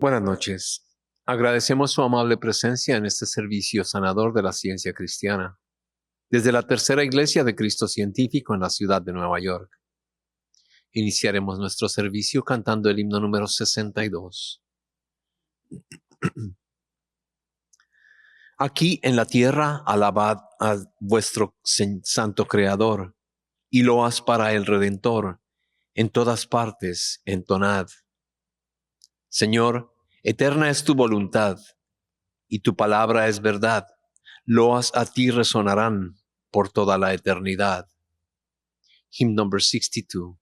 Buenas noches. Agradecemos su amable presencia en este servicio sanador de la ciencia cristiana, desde la Tercera Iglesia de Cristo Científico en la ciudad de Nueva York. Iniciaremos nuestro servicio cantando el himno número 62. Aquí en la tierra alabad a vuestro santo Creador, y loas para el Redentor, en todas partes entonad. Señor, eterna es tu voluntad, y tu palabra es verdad. Loas a ti resonarán por toda la eternidad. Hymn number 62.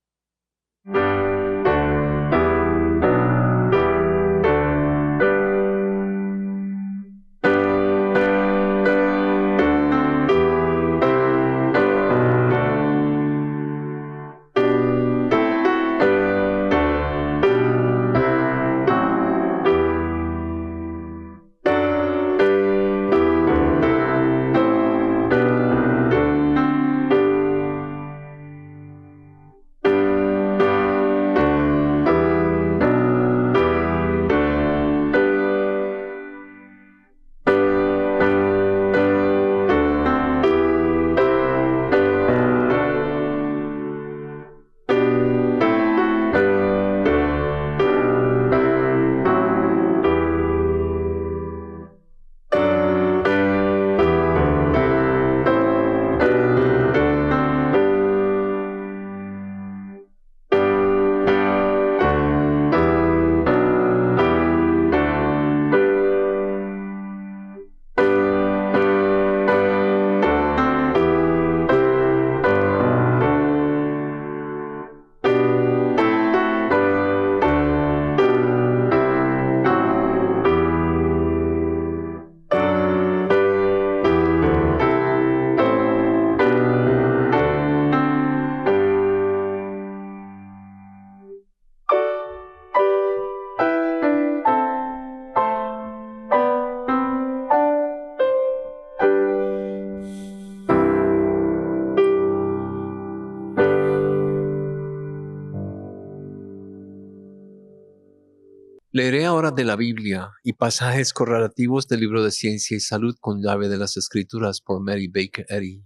Leeré ahora de la Biblia y pasajes correlativos del libro de Ciencia y Salud con llave de las Escrituras por Mary Baker Eddy.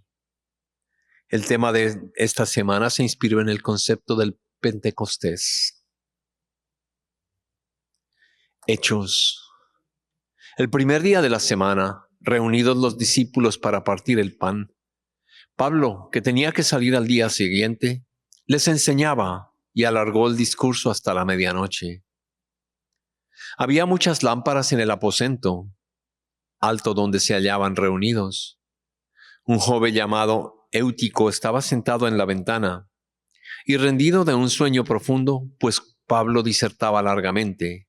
El tema de esta semana se inspiró en el concepto del Pentecostés. Hechos. El primer día de la semana, reunidos los discípulos para partir el pan, Pablo, que tenía que salir al día siguiente, les enseñaba y alargó el discurso hasta la medianoche. Había muchas lámparas en el aposento alto donde se hallaban reunidos. Un joven llamado Eutico estaba sentado en la ventana y rendido de un sueño profundo, pues Pablo disertaba largamente.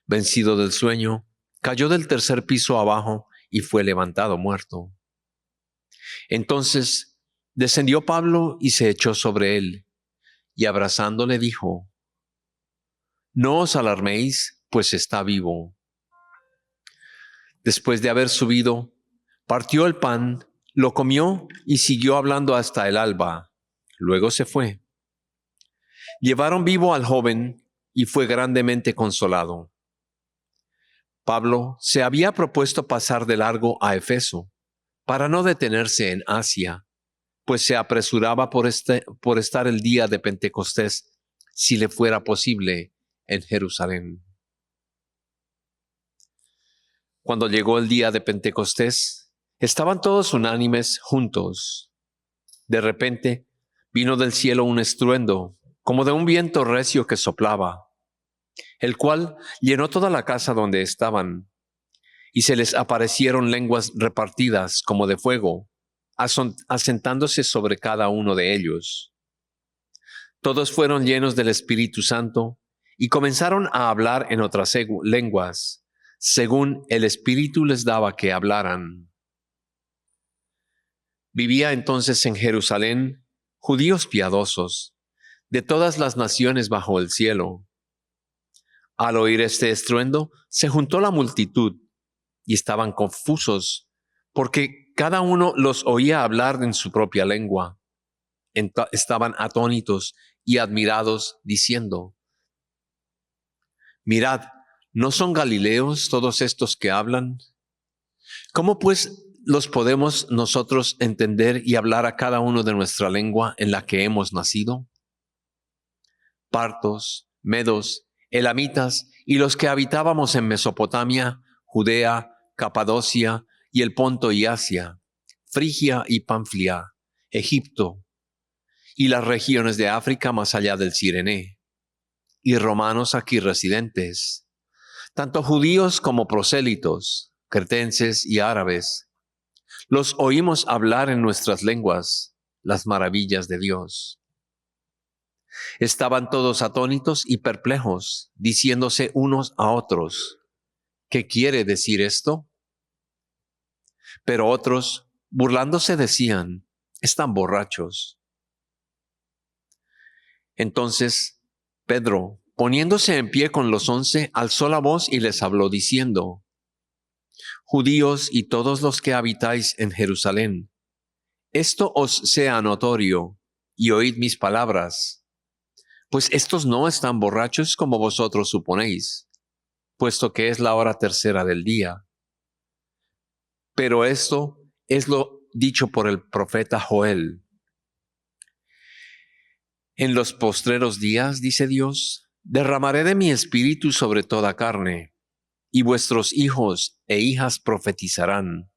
Vencido del sueño, cayó del tercer piso abajo y fue levantado muerto. Entonces descendió Pablo y se echó sobre él, y abrazándole dijo: «No os alarméis, pues está vivo». Después de haber subido, partió el pan, lo comió y siguió hablando hasta el alba. Luego se fue. Llevaron vivo al joven y fue grandemente consolado. Pablo se había propuesto pasar de largo a Efeso para no detenerse en Asia, pues se apresuraba por estar el día de Pentecostés, si le fuera posible, en Jerusalén. Cuando llegó el día de Pentecostés, estaban todos unánimes juntos. De repente vino del cielo un estruendo, como de un viento recio que soplaba, el cual llenó toda la casa donde estaban, y se les aparecieron lenguas repartidas como de fuego, asentándose sobre cada uno de ellos. Todos fueron llenos del Espíritu Santo y comenzaron a hablar en otras lenguas, según el Espíritu les daba que hablaran. Vivía entonces en Jerusalén judíos piadosos, de todas las naciones bajo el cielo. Al oír este estruendo, se juntó la multitud y estaban confusos, porque cada uno los oía hablar en su propia lengua. Estaban atónitos y admirados, diciendo: «Mirad, ¿No son galileos todos estos que hablan? ¿Cómo pues los podemos nosotros entender y hablar a cada uno de nuestra lengua en la que hemos nacido? Partos, medos, elamitas y los que habitábamos en Mesopotamia, Judea, Capadocia y el Ponto y Asia, Frigia y Panfilia, Egipto y las regiones de África más allá del Cirené, y romanos aquí residentes, tanto judíos como prosélitos, cretenses y árabes, los oímos hablar en nuestras lenguas las maravillas de Dios. Estaban todos atónitos y perplejos, diciéndose unos a otros, ¿qué quiere decir esto? Pero otros, burlándose, decían, están borrachos. Entonces Pedro, poniéndose en pie con los 11, alzó la voz y les habló diciendo, Judíos y todos los que habitáis en Jerusalén, esto os sea notorio, y oíd mis palabras, pues estos no están borrachos como vosotros suponéis, puesto que es la hora tercera del día. Pero esto es lo dicho por el profeta Joel. En los postreros días, dice Dios, derramaré de mi espíritu sobre toda carne, y vuestros hijos e hijas profetizarán.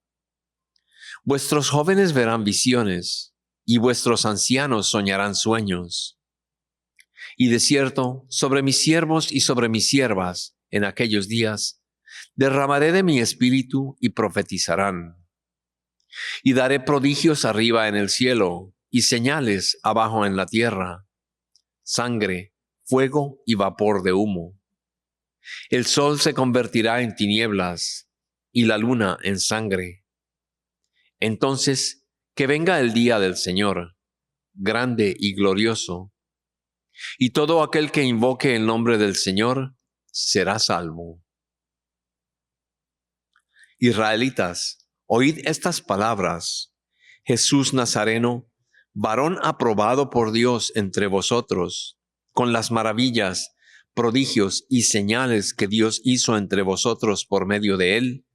Vuestros jóvenes verán visiones, y vuestros ancianos soñarán sueños. Y de cierto, sobre mis siervos y sobre mis siervas, en aquellos días, derramaré de mi espíritu y profetizarán. Y daré prodigios arriba en el cielo, y señales abajo en la tierra, sangre, fuego y vapor de humo. El sol se convertirá en tinieblas, y la luna en sangre. Entonces, que venga el día del Señor, grande y glorioso, y todo aquel que invoque el nombre del Señor será salvo. Israelitas, oíd estas palabras. Jesús Nazareno, varón aprobado por Dios entre vosotros, con las maravillas, prodigios y señales que Dios hizo entre vosotros por medio de él,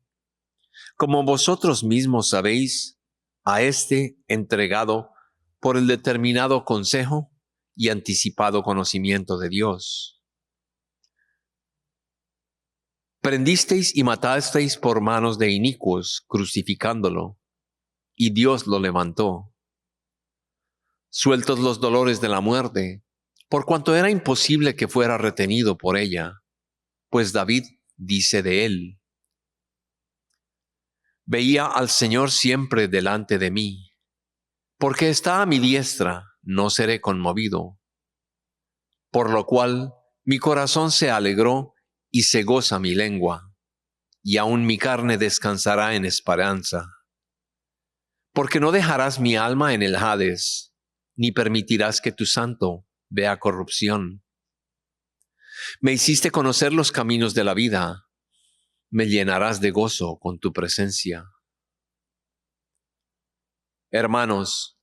como vosotros mismos sabéis, a éste entregado por el determinado consejo y anticipado conocimiento de Dios. Prendisteis y matasteis por manos de inicuos, crucificándolo, y Dios lo levantó. Sueltos los dolores de la muerte, por cuanto era imposible que fuera retenido por ella, pues David dice de él, veía al Señor siempre delante de mí, porque está a mi diestra, no seré conmovido. Por lo cual mi corazón se alegró y se goza mi lengua, y aun mi carne descansará en esperanza. Porque no dejarás mi alma en el Hades, ni permitirás que tu santo vea corrupción. Me hiciste conocer los caminos de la vida, me llenarás de gozo con tu presencia. Hermanos,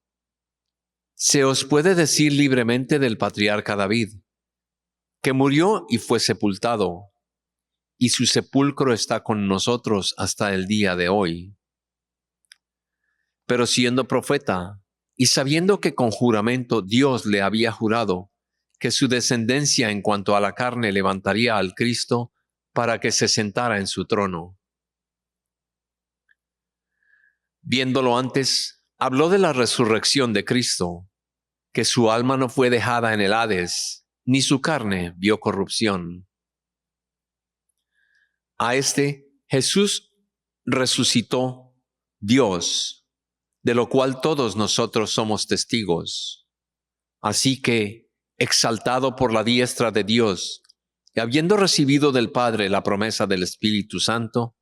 se os puede decir libremente del patriarca David, que murió y fue sepultado, y su sepulcro está con nosotros hasta el día de hoy. Pero siendo profeta, y sabiendo que con juramento Dios le había jurado que su descendencia en cuanto a la carne levantaría al Cristo para que se sentara en su trono. Viéndolo antes, habló de la resurrección de Cristo, que su alma no fue dejada en el Hades, ni su carne vio corrupción. A este Jesús resucitó Dios, de lo cual todos nosotros somos testigos. Así que, exaltado por la diestra de Dios, y habiendo recibido del Padre la promesa del Espíritu Santo,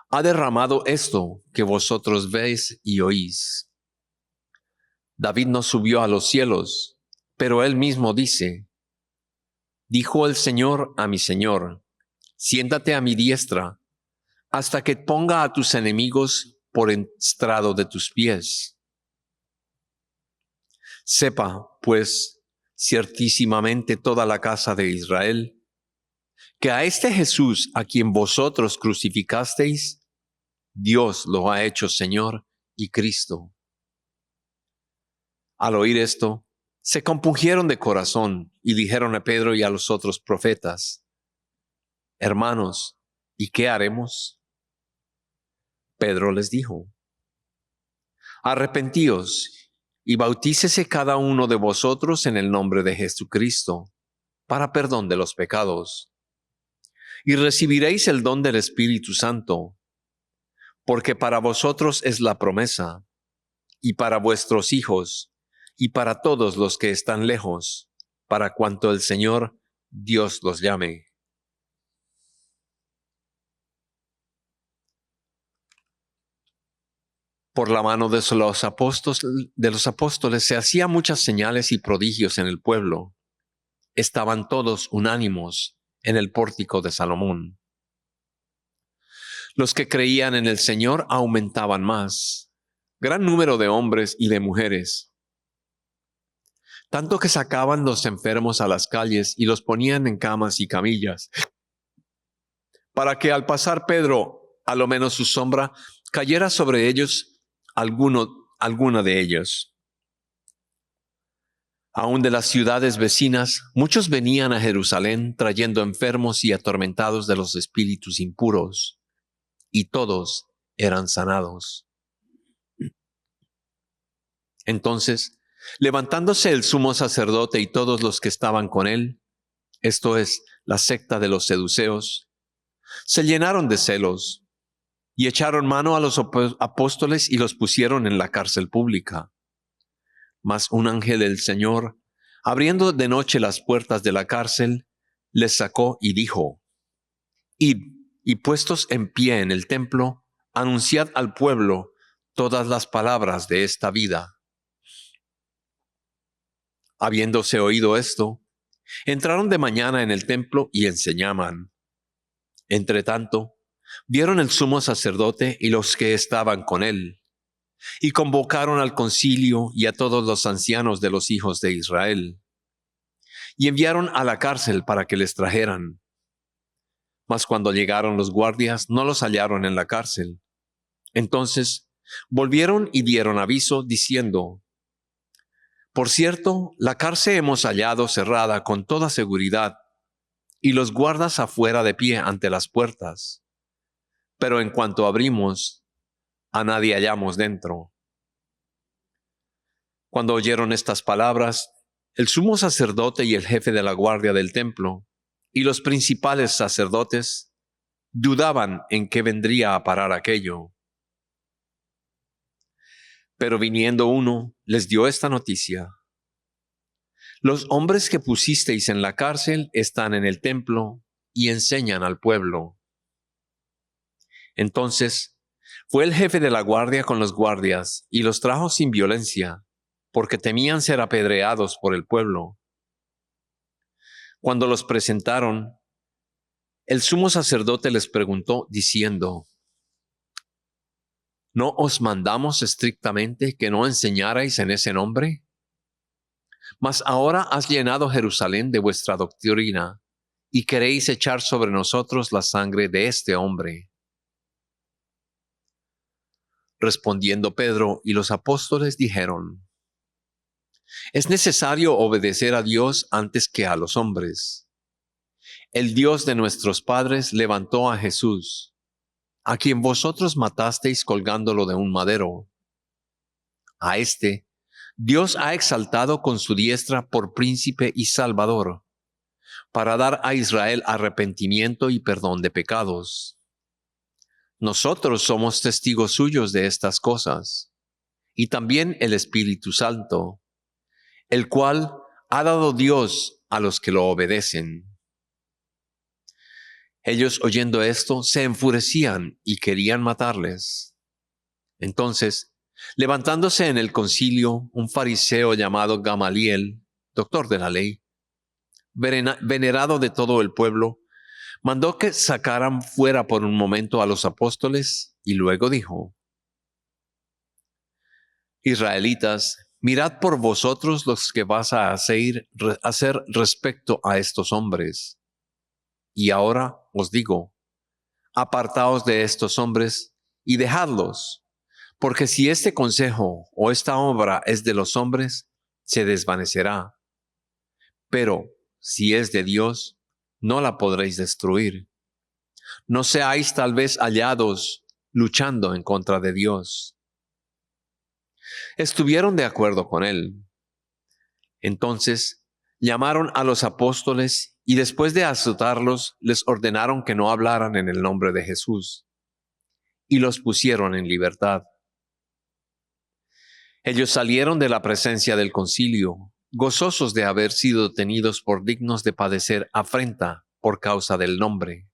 ha derramado esto que vosotros veis y oís. David no subió a los cielos, pero él mismo dice, dijo el Señor a mi Señor, siéntate a mi diestra, hasta que ponga a tus enemigos por estrado de tus pies. Sepa, pues, ciertísimamente toda la casa de Israel, que a este Jesús a quien vosotros crucificasteis, Dios lo ha hecho Señor y Cristo. Al oír esto, se compungieron de corazón y dijeron a Pedro y a los otros profetas: Hermanos, ¿y qué haremos? Pedro les dijo: Arrepentíos y bautícese cada uno de vosotros en el nombre de Jesucristo, para perdón de los pecados, y recibiréis el don del Espíritu Santo, porque para vosotros es la promesa, y para vuestros hijos, y para todos los que están lejos, para cuanto el Señor Dios los llame. Por la mano de los apóstoles se hacían muchas señales y prodigios en el pueblo. Estaban todos unánimos en el pórtico de Salomón. Los que creían en el Señor aumentaban más, gran número de hombres y de mujeres, tanto que sacaban los enfermos a las calles y los ponían en camas y camillas, para que al pasar Pedro, a lo menos su sombra, cayera sobre ellos alguna de ellos. Aún de las ciudades vecinas, muchos venían a Jerusalén trayendo enfermos y atormentados de los espíritus impuros, y todos eran sanados. Entonces, levantándose el sumo sacerdote y todos los que estaban con él, esto es, la secta de los seduceos, se llenaron de celos y echaron mano a los apóstoles y los pusieron en la cárcel pública. Mas un ángel del Señor, abriendo de noche las puertas de la cárcel, les sacó y dijo: Id, y puestos en pie en el templo, anunciad al pueblo todas las palabras de esta vida. Habiéndose oído esto, entraron de mañana en el templo y enseñaban. Entretanto, vieron el sumo sacerdote y los que estaban con él, y convocaron al concilio y a todos los ancianos de los hijos de Israel, y enviaron a la cárcel para que les trajeran. Mas cuando llegaron los guardias, no los hallaron en la cárcel. Entonces volvieron y dieron aviso, diciendo: Por cierto, la cárcel hemos hallado cerrada con toda seguridad, y los guardas afuera de pie ante las puertas. Pero en cuanto abrimos, a nadie hallamos dentro. Cuando oyeron estas palabras, el sumo sacerdote y el jefe de la guardia del templo y los principales sacerdotes dudaban en qué vendría a parar aquello. Pero viniendo uno, les dio esta noticia: Los hombres que pusisteis en la cárcel están en el templo y enseñan al pueblo. Entonces fue el jefe de la guardia con los guardias y los trajo sin violencia, porque temían ser apedreados por el pueblo. Cuando los presentaron, el sumo sacerdote les preguntó, diciendo: ¿No os mandamos estrictamente que no enseñarais en ese nombre? Mas ahora has llenado Jerusalén de vuestra doctrina, y queréis echar sobre nosotros la sangre de este hombre. Respondiendo Pedro y los apóstoles dijeron: Es necesario obedecer a Dios antes que a los hombres. El Dios de nuestros padres levantó a Jesús, a quien vosotros matasteis colgándolo de un madero. A este Dios ha exaltado con su diestra por príncipe y salvador, para dar a Israel arrepentimiento y perdón de pecados. Nosotros somos testigos suyos de estas cosas, y también el Espíritu Santo, el cual ha dado Dios a los que lo obedecen. Ellos, oyendo esto, se enfurecían y querían matarles. Entonces, levantándose en el concilio, un fariseo llamado Gamaliel, doctor de la ley, venerado de todo el pueblo, mandó que sacaran fuera por un momento a los apóstoles y luego dijo: Israelitas, mirad por vosotros los que vas a hacer respecto a estos hombres. Y ahora os digo, apartaos de estos hombres y dejadlos, porque si este consejo o esta obra es de los hombres, se desvanecerá. Pero si es de Dios, no la podréis destruir. No seáis tal vez hallados luchando en contra de Dios. Estuvieron de acuerdo con él. Entonces llamaron a los apóstoles y después de azotarlos, les ordenaron que no hablaran en el nombre de Jesús, y los pusieron en libertad. Ellos salieron de la presencia del concilio, gozosos de haber sido tenidos por dignos de padecer afrenta por causa del nombre.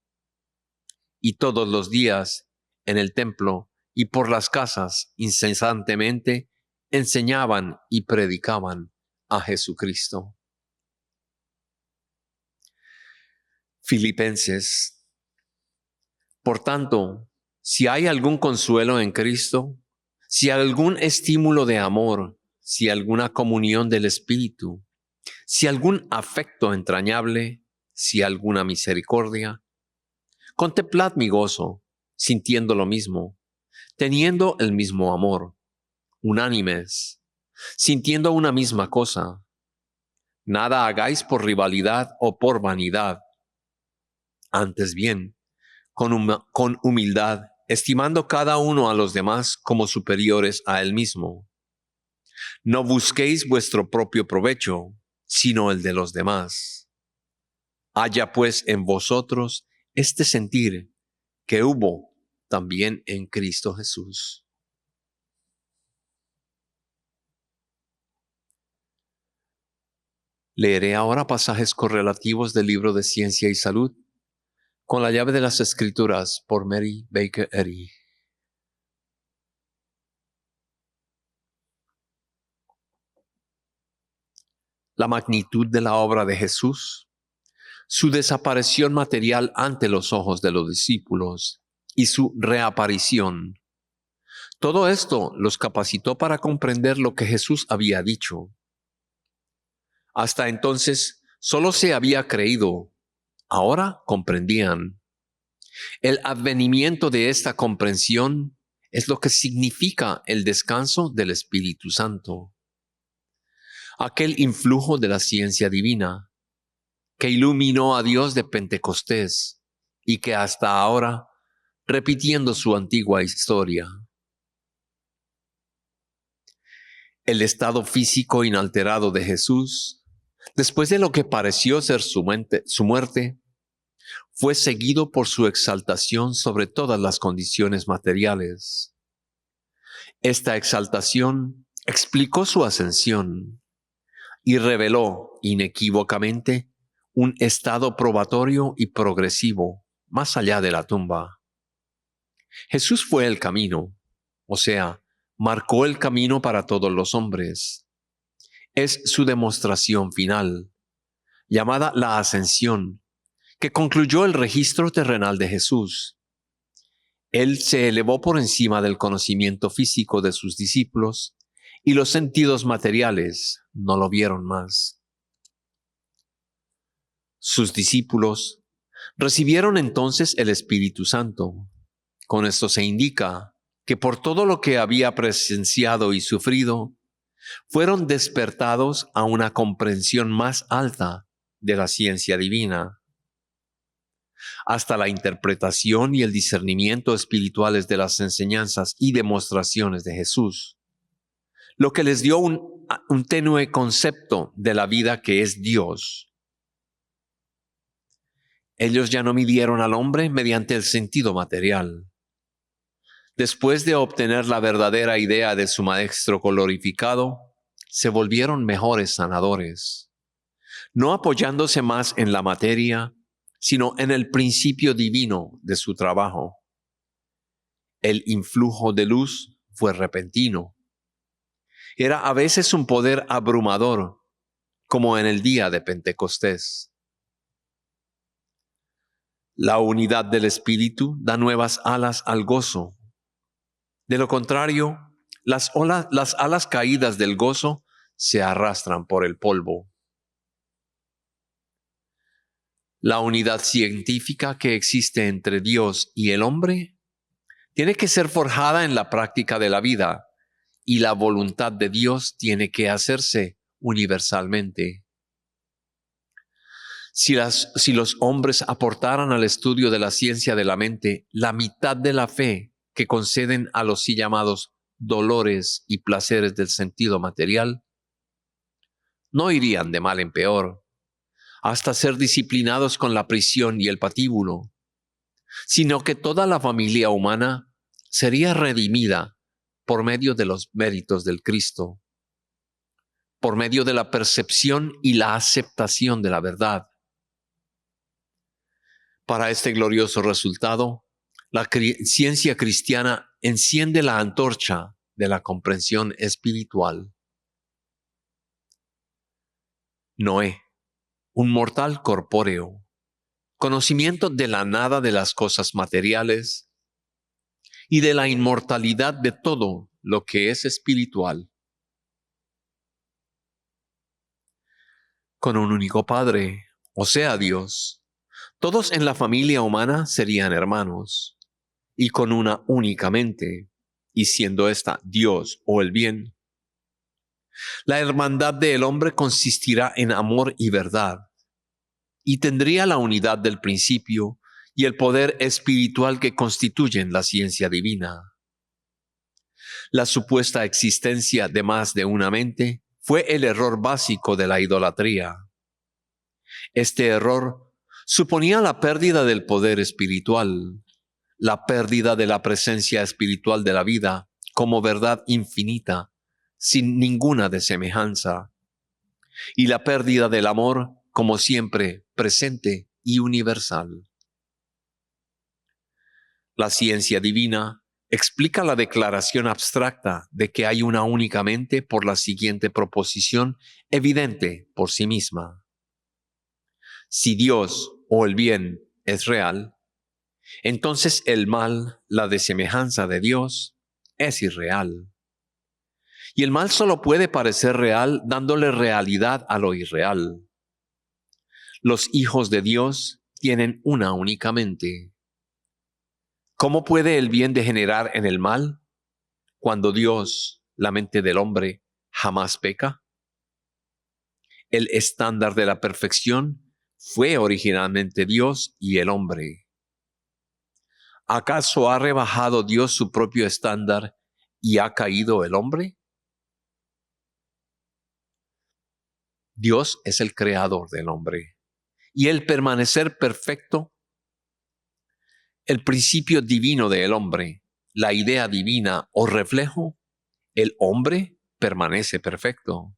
Y todos los días, en el templo y por las casas, incesantemente, enseñaban y predicaban a Jesucristo. Filipenses. Por tanto, si hay algún consuelo en Cristo, si algún estímulo de amor, si alguna comunión del Espíritu, si algún afecto entrañable, si alguna misericordia, contemplad mi gozo, sintiendo lo mismo, teniendo el mismo amor, unánimes, sintiendo una misma cosa. Nada hagáis por rivalidad o por vanidad. Antes bien, con humildad, estimando cada uno a los demás como superiores a él mismo. No busquéis vuestro propio provecho, sino el de los demás. Haya pues en vosotros este sentir que hubo también en Cristo Jesús. Leeré ahora pasajes correlativos del libro de Ciencia y Salud con la llave de las Escrituras por Mary Baker Eddy. La magnitud de la obra de Jesús, su desaparición material ante los ojos de los discípulos y su reaparición. Todo esto los capacitó para comprender lo que Jesús había dicho. Hasta entonces solo se había creído, ahora comprendían. El advenimiento de esta comprensión es lo que significa el descanso del Espíritu Santo. Aquel influjo de la ciencia divina que iluminó a Dios de Pentecostés y que hasta ahora, repitiendo su antigua historia. El estado físico inalterado de Jesús, después de lo que pareció ser su muerte, fue seguido por su exaltación sobre todas las condiciones materiales. Esta exaltación explicó su ascensión y reveló inequívocamente un estado probatorio y progresivo más allá de la tumba. Jesús fue el camino, o sea, marcó el camino para todos los hombres. Es su demostración final, llamada la ascensión, que concluyó el registro terrenal de Jesús. Él se elevó por encima del conocimiento físico de sus discípulos y los sentidos materiales no lo vieron más. Sus discípulos recibieron entonces el Espíritu Santo. Con esto se indica que por todo lo que había presenciado y sufrido, fueron despertados a una comprensión más alta de la ciencia divina. Hasta la interpretación y el discernimiento espirituales de las enseñanzas y demostraciones de Jesús, lo que les dio un tenue concepto de la vida que es Dios. Ellos ya no midieron al hombre mediante el sentido material. Después de obtener la verdadera idea de su Maestro glorificado, se volvieron mejores sanadores, no apoyándose más en la materia, sino en el principio divino de su trabajo. El influjo de luz fue repentino. Era a veces un poder abrumador, como en el día de Pentecostés. La unidad del Espíritu da nuevas alas al gozo. De lo contrario, las alas caídas del gozo se arrastran por el polvo. La unidad científica que existe entre Dios y el hombre tiene que ser forjada en la práctica de la vida, y la voluntad de Dios tiene que hacerse universalmente. Si los hombres aportaran al estudio de la ciencia de la mente la mitad de la fe que conceden a los sí llamados dolores y placeres del sentido material, no irían de mal en peor, hasta ser disciplinados con la prisión y el patíbulo, sino que toda la familia humana sería redimida por medio de los méritos del Cristo, por medio de la percepción y la aceptación de la verdad. Para este glorioso resultado, la ciencia cristiana enciende la antorcha de la comprensión espiritual. Noé, un mortal corpóreo, conocimiento de la nada de las cosas materiales y de la inmortalidad de todo lo que es espiritual. Con un único Padre, o sea Dios, todos en la familia humana serían hermanos, y con una única mente, y siendo esta Dios o el bien. La hermandad del hombre consistirá en amor y verdad, y tendría la unidad del principio y el poder espiritual que constituyen la ciencia divina. La supuesta existencia de más de una mente fue el error básico de la idolatría. Este error suponía la pérdida del poder espiritual, la pérdida de la presencia espiritual de la vida como verdad infinita, sin ninguna desemejanza, y la pérdida del amor como siempre presente y universal. La ciencia divina explica la declaración abstracta de que hay una única mente por la siguiente proposición evidente por sí misma. Si Dios o el bien es real, entonces el mal, la desemejanza de Dios, es irreal. Y el mal solo puede parecer real dándole realidad a lo irreal. Los hijos de Dios tienen una única mente. ¿Cómo puede el bien degenerar en el mal cuando Dios, la mente del hombre, jamás peca? El estándar de la perfección fue originalmente Dios y el hombre. ¿Acaso ha rebajado Dios su propio estándar y ha caído el hombre? Dios es el creador del hombre, y el permanecer perfecto, el principio divino del hombre, la idea divina o reflejo, el hombre permanece perfecto.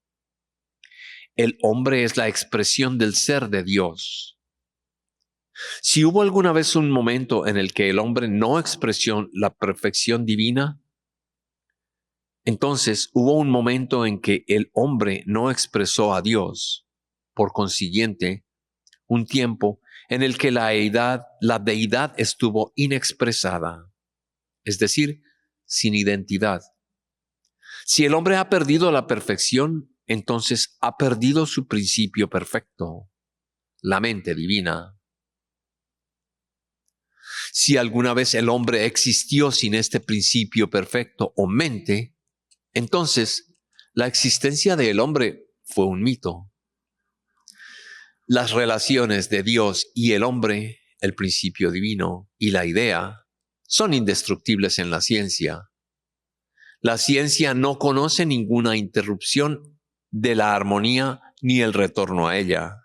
El hombre es la expresión del ser de Dios. Si hubo alguna vez un momento en el que el hombre no expresó la perfección divina, entonces hubo un momento en que el hombre no expresó a Dios. Por consiguiente, un tiempo en el que la deidad estuvo inexpresada, es decir, sin identidad. Si el hombre ha perdido la perfección, entonces ha perdido su principio perfecto, la mente divina. Si alguna vez el hombre existió sin este principio perfecto o mente, entonces la existencia del hombre fue un mito. Las relaciones de Dios y el hombre, el principio divino y la idea, son indestructibles en la ciencia. La ciencia no conoce ninguna interrupción de la armonía ni el retorno a ella,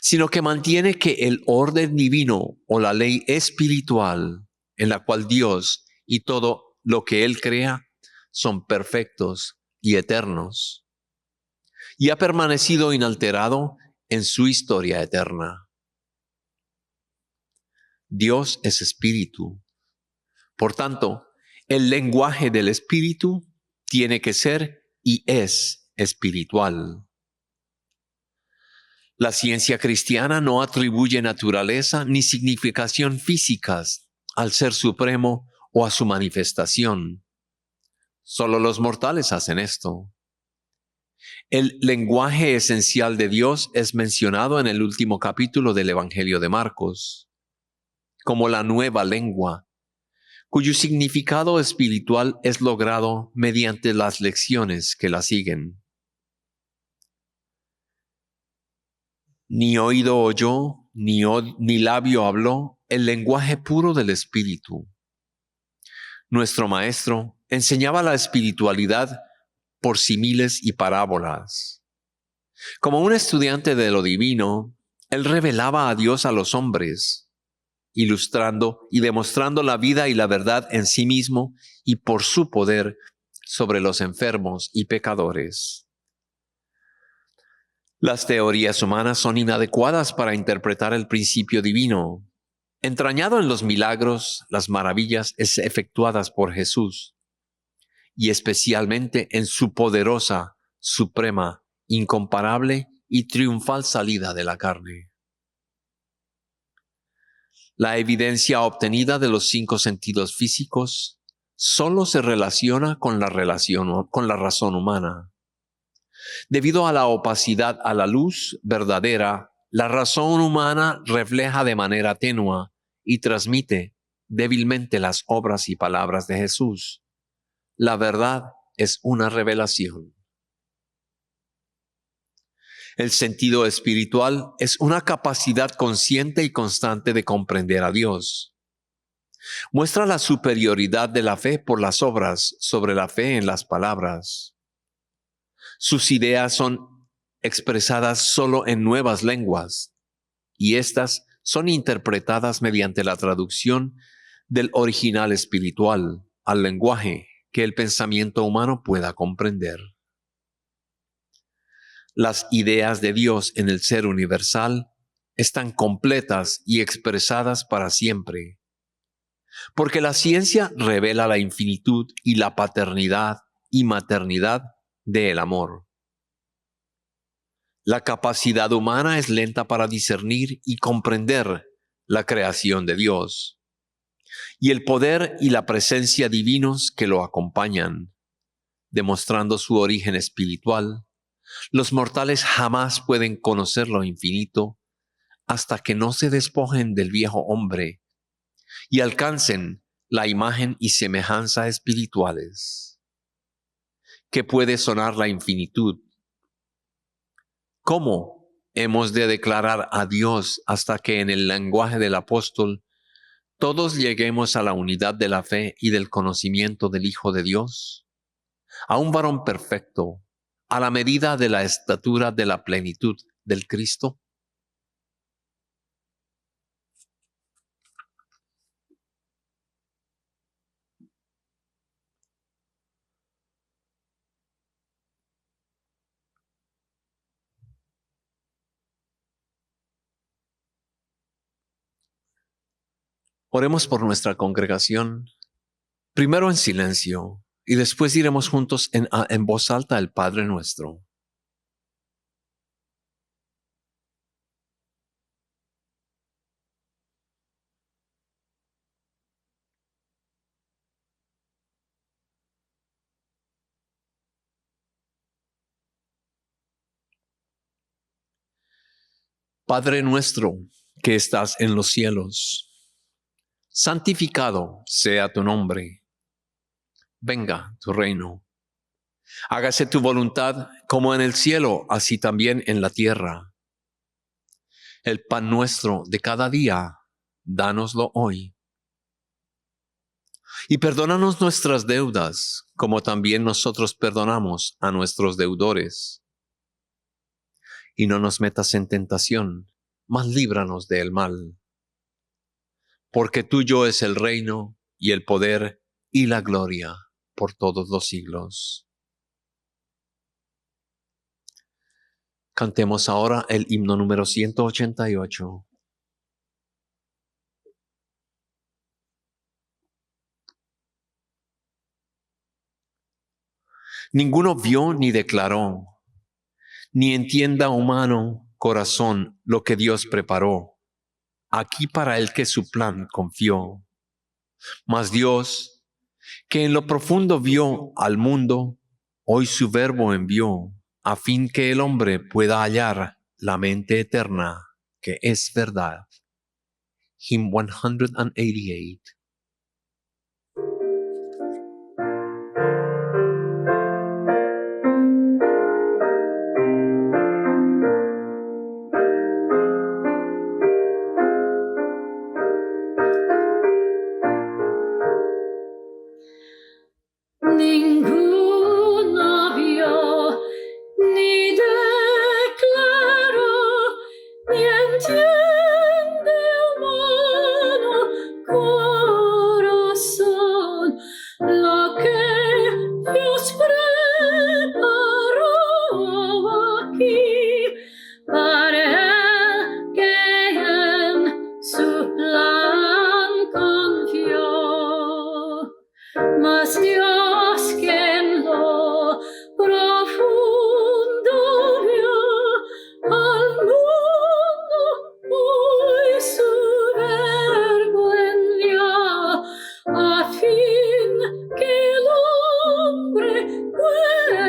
sino que mantiene que el orden divino o la ley espiritual en la cual Dios y todo lo que Él crea son perfectos y eternos, y ha permanecido inalterado en su historia eterna. Dios es espíritu. Por tanto, el lenguaje del espíritu tiene que ser y es espiritual. La ciencia cristiana no atribuye naturaleza ni significación físicas al Ser Supremo o a su manifestación. Solo los mortales hacen esto. El lenguaje esencial de Dios es mencionado en el último capítulo del Evangelio de Marcos, como la nueva lengua, cuyo significado espiritual es logrado mediante las lecciones que la siguen. Ni oído oyó, ni labio habló el lenguaje puro del Espíritu. Nuestro Maestro enseñaba la espiritualidad por símiles y parábolas. Como un estudiante de lo divino, él revelaba a Dios a los hombres, ilustrando y demostrando la vida y la verdad en sí mismo y por su poder sobre los enfermos y pecadores. Las teorías humanas son inadecuadas para interpretar el principio divino, entrañado en los milagros, las maravillas efectuadas por Jesús, y especialmente en su poderosa, suprema, incomparable y triunfal salida de la carne. La evidencia obtenida de los 5 sentidos físicos solo se relaciona con la razón humana. Debido a la opacidad a la luz verdadera, la razón humana refleja de manera tenua y transmite débilmente las obras y palabras de Jesús. La verdad es una revelación. El sentido espiritual es una capacidad consciente y constante de comprender a Dios. Muestra la superioridad de la fe por las obras sobre la fe en las palabras. Sus ideas son expresadas solo en nuevas lenguas, y éstas son interpretadas mediante la traducción del original espiritual al lenguaje que el pensamiento humano pueda comprender. Las ideas de Dios en el ser universal están completas y expresadas para siempre, porque la ciencia revela la infinitud y la paternidad y maternidad del amor. La capacidad humana es lenta para discernir y comprender la creación de Dios, y el poder y la presencia divinos que lo acompañan, demostrando su origen espiritual. Los mortales jamás pueden conocer lo infinito hasta que no se despojen del viejo hombre y alcancen la imagen y semejanza espirituales. ¿Qué puede sonar la infinitud? ¿Cómo hemos de declarar a Dios hasta que en el lenguaje del apóstol todos lleguemos a la unidad de la fe y del conocimiento del Hijo de Dios? A un varón perfecto, a la medida de la estatura de la plenitud del Cristo. Oremos por nuestra congregación, primero en silencio, y después diremos juntos en voz alta el Padre Nuestro. Padre nuestro que estás en los cielos, santificado sea tu nombre. Venga tu reino. Hágase tu voluntad como en el cielo, así también en la tierra. El pan nuestro de cada día, dánoslo hoy. Y perdónanos nuestras deudas, como también nosotros perdonamos a nuestros deudores. Y no nos metas en tentación, mas líbranos del mal. Porque tuyo es el reino, y el poder, y la gloria, por todos los siglos. Cantemos ahora el himno número 188. Ninguno vio ni declaró, ni entienda humano corazón lo que Dios preparó, aquí para el que su plan confió. Mas Dios, que en lo profundo vio al mundo, hoy su verbo envió, a fin que el hombre pueda hallar la mente eterna que es verdad. Hymn 188. Ninguno vio, ni declaró, ni entiende humano corazón lo que Dios preparó aquí para el que en su plan confió. Mas Dios que en lo profundo vio al mundo, hoy su verbo envió, a fin que el hombre pueda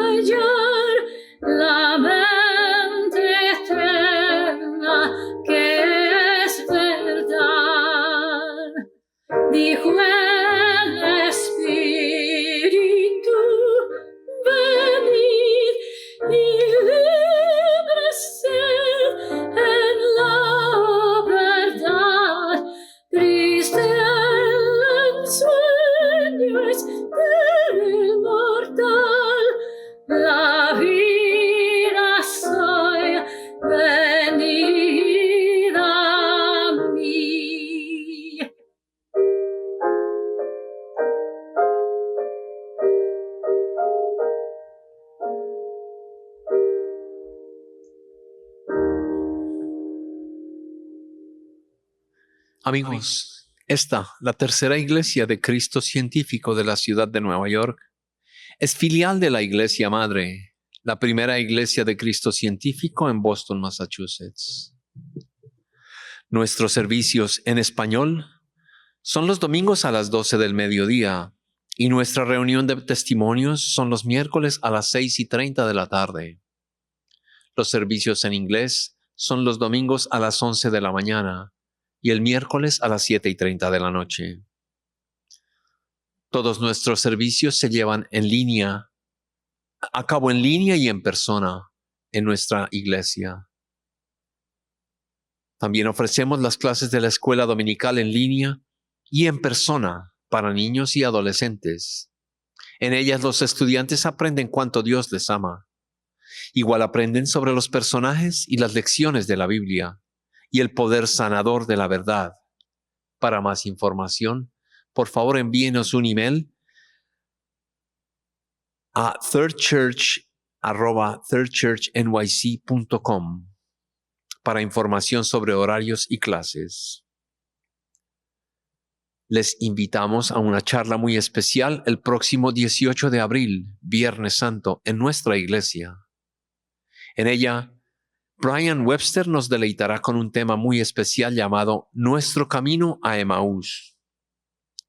hallar la mente eterna que es verdad. Dijo el Espíritu, venid y libre sed en la verdad. Triste el ensueño es del mortal, la vida soy, venid a mí. Amigos, la tercera iglesia de Cristo Científico de la ciudad de Nueva York, es filial de la iglesia madre, la primera iglesia de Cristo Científico en Boston, Massachusetts. Nuestros servicios en español son los domingos a las 12 del mediodía y nuestra reunión de testimonios son los miércoles a las 6:30 de la tarde. Los servicios en inglés son los domingos a las 11 de la mañana y el miércoles a las 7:30 de la noche. Todos nuestros servicios se llevan a cabo en línea y en persona en nuestra iglesia. También ofrecemos las clases de la escuela dominical en línea y en persona para niños y adolescentes. En ellas los estudiantes aprenden cuánto Dios les ama. Igual aprenden sobre los personajes y las lecciones de la Biblia y el poder sanador de la verdad. Para más información, por favor envíenos un email a thirdchurch@thirdchurchnyc.com para información sobre horarios y clases. Les invitamos a una charla muy especial el próximo 18 de abril, Viernes Santo, en nuestra iglesia. En ella, Brian Webster nos deleitará con un tema muy especial llamado Nuestro Camino a Emaús.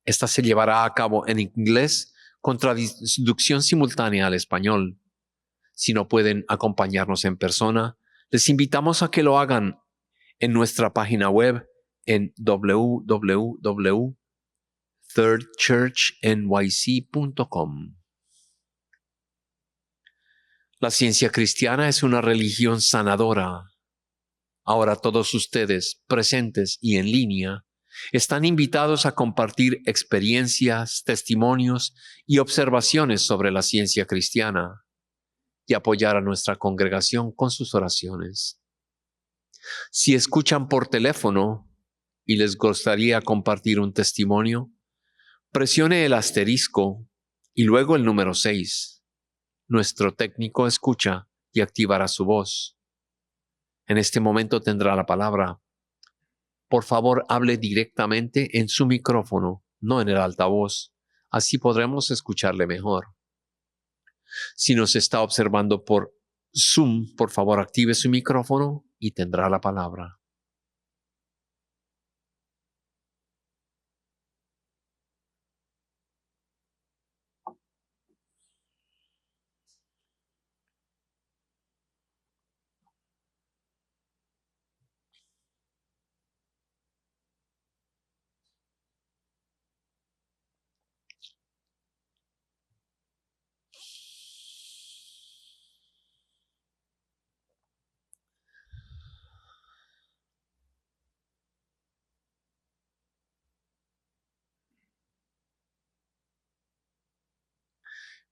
Esta se llevará a cabo en inglés con traducción simultánea al español. Si no pueden acompañarnos en persona, les invitamos a que lo hagan en nuestra página web en www.thirdchurchnyc.com. La ciencia cristiana es una religión sanadora. Ahora todos ustedes, presentes y en línea, están invitados a compartir experiencias, testimonios y observaciones sobre la ciencia cristiana y apoyar a nuestra congregación con sus oraciones. Si escuchan por teléfono y les gustaría compartir un testimonio, presione el asterisco y luego el número 6. Nuestro técnico escucha y activará su voz. En este momento tendrá la palabra. Por favor, hable directamente en su micrófono, no en el altavoz. Así podremos escucharle mejor. Si nos está observando por Zoom, por favor, active su micrófono y tendrá la palabra.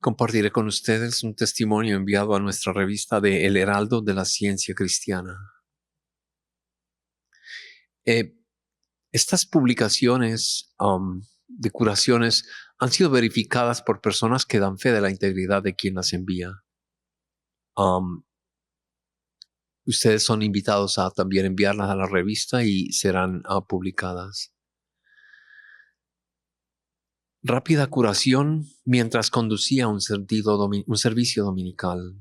Compartiré con ustedes un testimonio enviado a nuestra revista de El Heraldo de la Ciencia Cristiana. Estas publicaciones de curaciones han sido verificadas por personas que dan fe de la integridad de quien las envía. Ustedes son invitados a también enviarlas a la revista y serán publicadas. Rápida curación mientras conducía un servicio dominical.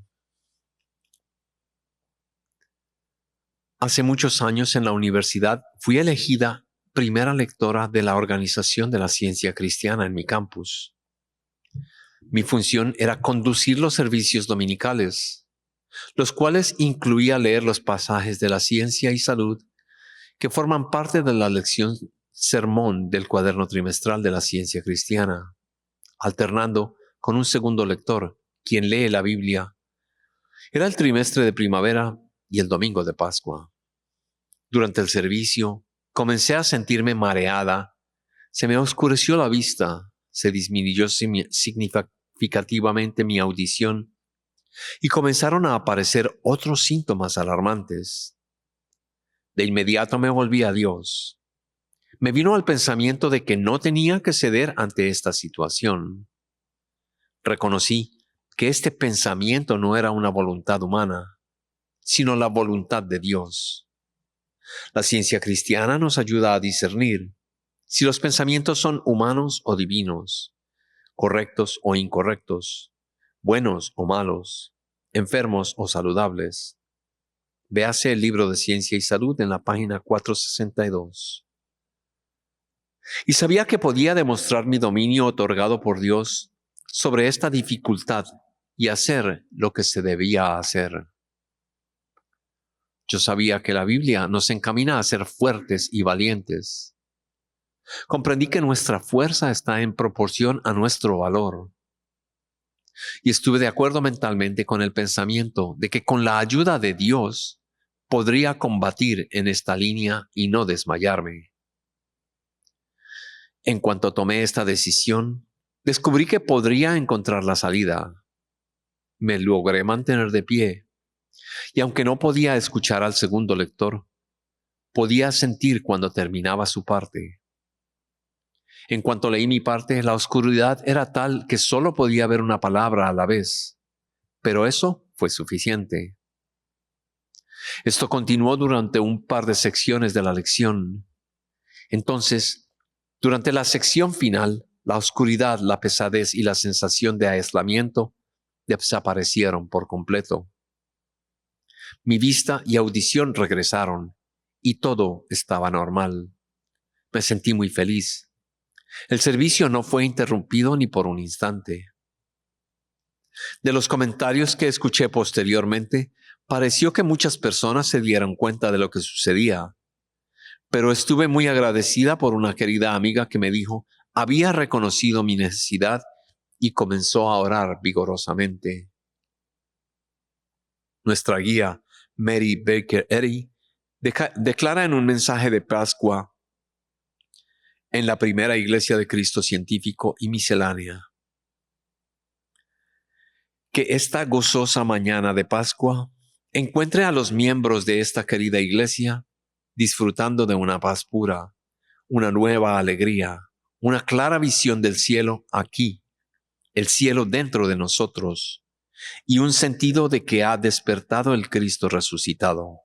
Hace muchos años en la universidad fui elegida primera lectora de la Organización de la Ciencia Cristiana en mi campus. Mi función era conducir los servicios dominicales, los cuales incluía leer los pasajes de la ciencia y salud que forman parte de la lección sermón del cuaderno trimestral de la Ciencia Cristiana, alternando con un segundo lector, quien lee la Biblia. Era el trimestre de primavera y el domingo de Pascua. Durante el servicio, comencé a sentirme mareada, se me oscureció la vista, se disminuyó significativamente mi audición y comenzaron a aparecer otros síntomas alarmantes. De inmediato me volví a Dios. Me vino al pensamiento de que no tenía que ceder ante esta situación. Reconocí que este pensamiento no era una voluntad humana, sino la voluntad de Dios. La ciencia cristiana nos ayuda a discernir si los pensamientos son humanos o divinos, correctos o incorrectos, buenos o malos, enfermos o saludables. Véase el libro de Ciencia y Salud en la página 462. Y sabía que podía demostrar mi dominio otorgado por Dios sobre esta dificultad y hacer lo que se debía hacer. Yo sabía que la Biblia nos encamina a ser fuertes y valientes. Comprendí que nuestra fuerza está en proporción a nuestro valor. Y estuve de acuerdo mentalmente con el pensamiento de que con la ayuda de Dios podría combatir en esta línea y no desmayarme. En cuanto tomé esta decisión, descubrí que podría encontrar la salida. Me logré mantener de pie, y aunque no podía escuchar al segundo lector, podía sentir cuando terminaba su parte. En cuanto leí mi parte, la oscuridad era tal que solo podía ver una palabra a la vez, pero eso fue suficiente. Esto continuó durante un par de secciones de la lección. Entonces, durante la sección final, la oscuridad, la pesadez y la sensación de aislamiento desaparecieron por completo. Mi vista y audición regresaron y todo estaba normal. Me sentí muy feliz. El servicio no fue interrumpido ni por un instante. De los comentarios que escuché posteriormente, pareció que muchas personas se dieron cuenta de lo que sucedía. Pero estuve muy agradecida por una querida amiga que me dijo, había reconocido mi necesidad y comenzó a orar vigorosamente. Nuestra guía, Mary Baker Eddy, declara en un mensaje de Pascua en la primera Iglesia de Cristo Científico y Miscelánea, que esta gozosa mañana de Pascua encuentre a los miembros de esta querida iglesia disfrutando de una paz pura, una nueva alegría, una clara visión del cielo aquí, el cielo dentro de nosotros, y un sentido de que ha despertado el Cristo resucitado.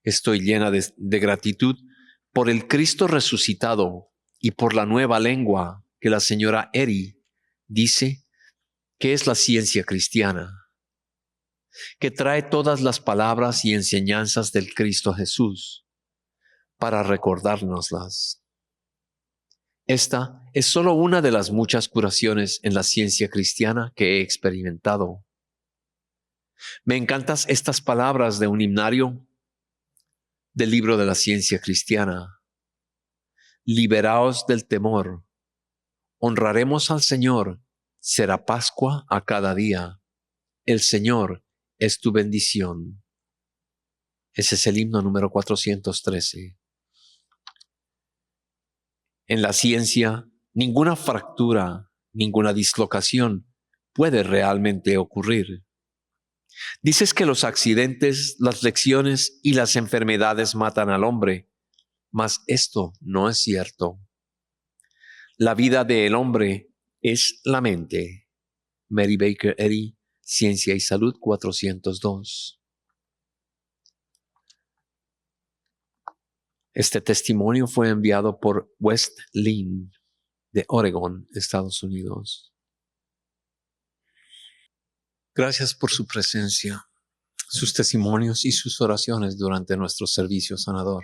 Estoy llena de gratitud por el Cristo resucitado y por la nueva lengua que la señora Eddy dice que es la ciencia cristiana, que trae todas las palabras y enseñanzas del Cristo Jesús para recordárnoslas. Esta es solo una de las muchas curaciones en la ciencia cristiana que he experimentado. Me encantan estas palabras de un himnario del libro de la ciencia cristiana. Liberaos del temor. Honraremos al Señor. Será Pascua a cada día. El Señor es tu bendición. Ese es el himno número 413. En la ciencia, ninguna fractura ninguna dislocación puede realmente ocurrir. Dices que los accidentes, las lecciones y las enfermedades matan al hombre, mas esto no es cierto. La vida del hombre es la mente. Mary Baker Eddy, Ciencia y Salud 402. Este testimonio fue enviado por West Lynn de Oregon, Estados Unidos. Gracias por su presencia, sus testimonios y sus oraciones durante nuestro servicio sanador.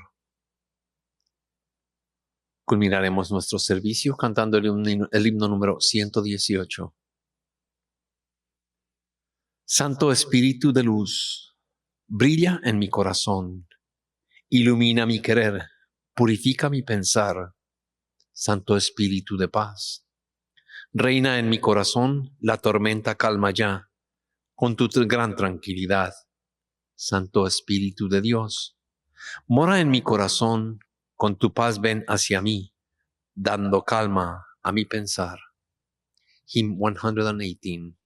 Culminaremos nuestro servicio cantando el himno número 118. Santo Espíritu de luz, brilla en mi corazón, ilumina mi querer, purifica mi pensar. Santo Espíritu de paz, reina en mi corazón, la tormenta calma ya, con tu gran tranquilidad. Santo Espíritu de Dios, mora en mi corazón, con tu paz ven hacia mí, dando calma a mi pensar. Hymn 118.